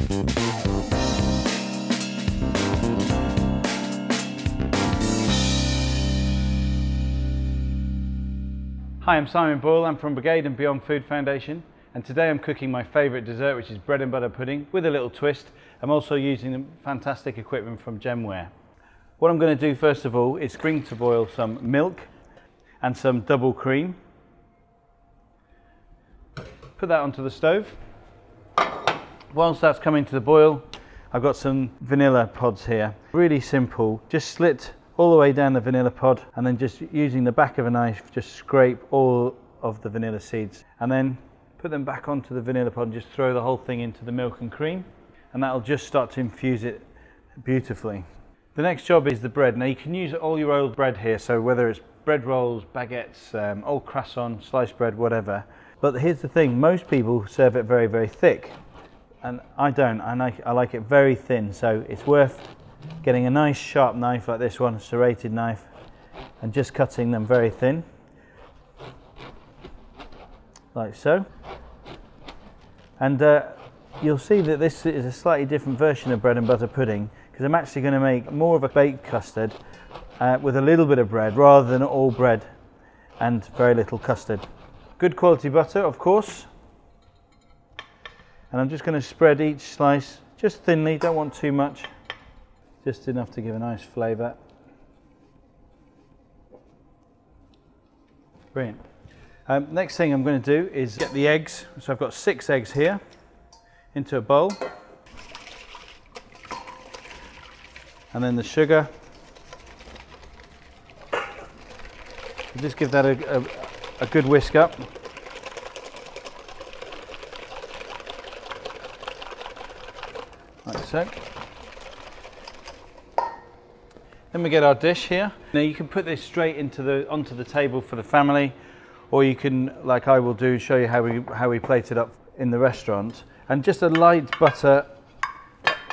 Hi, I'm Simon Boyle. I'm from Brigade and Beyond Food Foundation, and today I'm cooking my favourite dessert, which is bread and butter pudding with a little twist. I'm also using fantastic equipment from Genware. What I'm going to do first of all is bring to boil some milk and some double cream. Put that onto the stove. Whilst that's coming to the boil, I've got some vanilla pods here. Really simple, just slit all the way down the vanilla pod, and then just using the back of a knife, just scrape all of the vanilla seeds, and then put them back onto the vanilla pod and just throw the whole thing into the milk and cream, and that'll just start to infuse it beautifully. The next job is the bread. Now you can use all your old bread here, so whether it's bread rolls, baguettes, old croissant, sliced bread, whatever. But here's the thing, most people serve it very, very thick, and I don't. I like it very thin, so it's worth getting a nice sharp knife like this one, a serrated knife, and just cutting them very thin, like so. And you'll see that this is a slightly different version of bread and butter pudding, because I'm actually going to make more of a baked custard with a little bit of bread rather than all bread and very little custard. Good quality butter, of course, and I'm just going to spread each slice just thinly, don't want too much. Just enough to give a nice flavour. Brilliant. Next thing I'm going to do is get the eggs. So I've got 6 eggs here into a bowl. And then the sugar. Just give that a good whisk up. Like so. Then we get our dish here. Now you can put this straight onto the table for the family, or you can, like I will do, show you how we plate it up in the restaurant. And just a light butter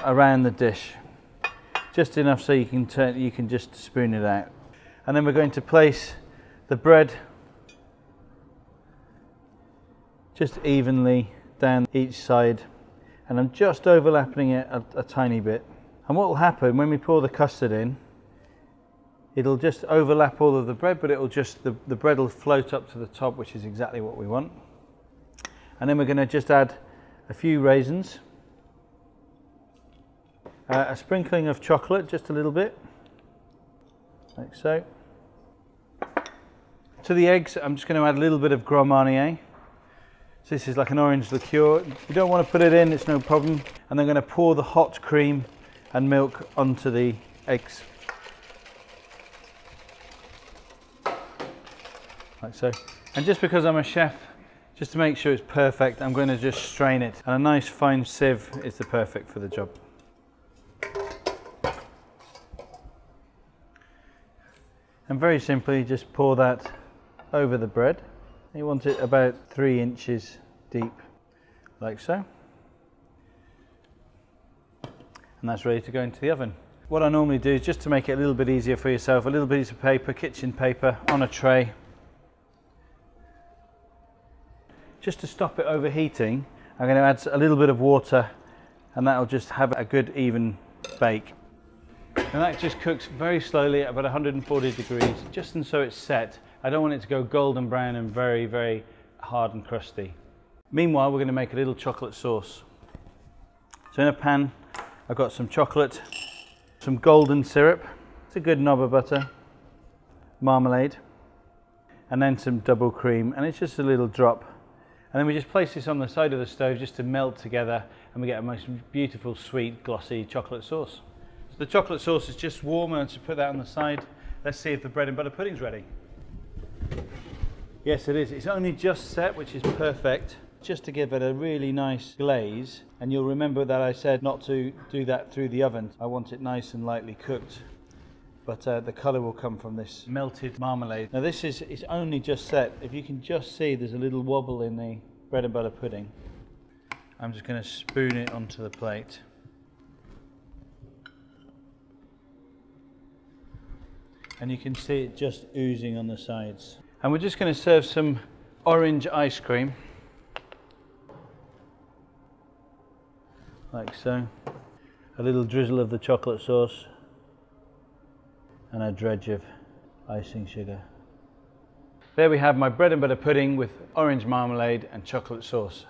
around the dish, just enough so you can just spoon it out. And then we're going to place the bread just evenly down each side, and I'm just overlapping it a tiny bit. And what will happen when we pour the custard in, it'll just overlap all of the bread, but it'll just, the bread will float up to the top, which is exactly what we want. And then we're going to just add a few raisins, a sprinkling of chocolate, just a little bit, like so. To the eggs, I'm just going to add a little bit of Grand Marnier. So this is like an orange liqueur. If you don't want to put it in, it's no problem. And I'm going to pour the hot cream and milk onto the eggs. Like so. And just because I'm a chef, just to make sure it's perfect, I'm going to just strain it. And a nice fine sieve is the perfect for the job. And very simply, just pour that over the bread. You want it about 3 inches deep, like so. And that's ready to go into the oven. What I normally do is, just to make it a little bit easier for yourself, a little piece of paper, kitchen paper, on a tray. Just to stop it overheating, I'm going to add a little bit of water, and that'll just have a good even bake. And that just cooks very slowly at about 140 degrees, just so it's set. I don't want it to go golden brown and very, very hard and crusty. Meanwhile, we're going to make a little chocolate sauce. So in a pan, I've got some chocolate, some golden syrup, it's a good knob of butter, marmalade, and then some double cream, and it's just a little drop. And then we just place this on the side of the stove just to melt together, and we get a most beautiful, sweet, glossy chocolate sauce. So the chocolate sauce is just warm, and to put that on the side, let's see if the bread and butter pudding's ready. Yes, it is. It's only just set, which is perfect, just to give it a really nice glaze. And you'll remember that I said not to do that through the oven. I want it nice and lightly cooked. But the colour will come from this melted marmalade. Now this is, it's only just set. If you can just see, there's a little wobble in the bread and butter pudding. I'm just going to spoon it onto the plate. And you can see it just oozing on the sides. And we're just going to serve some orange ice cream like so. A little drizzle of the chocolate sauce and a dredge of icing sugar. There we have my bread and butter pudding with orange marmalade and chocolate sauce.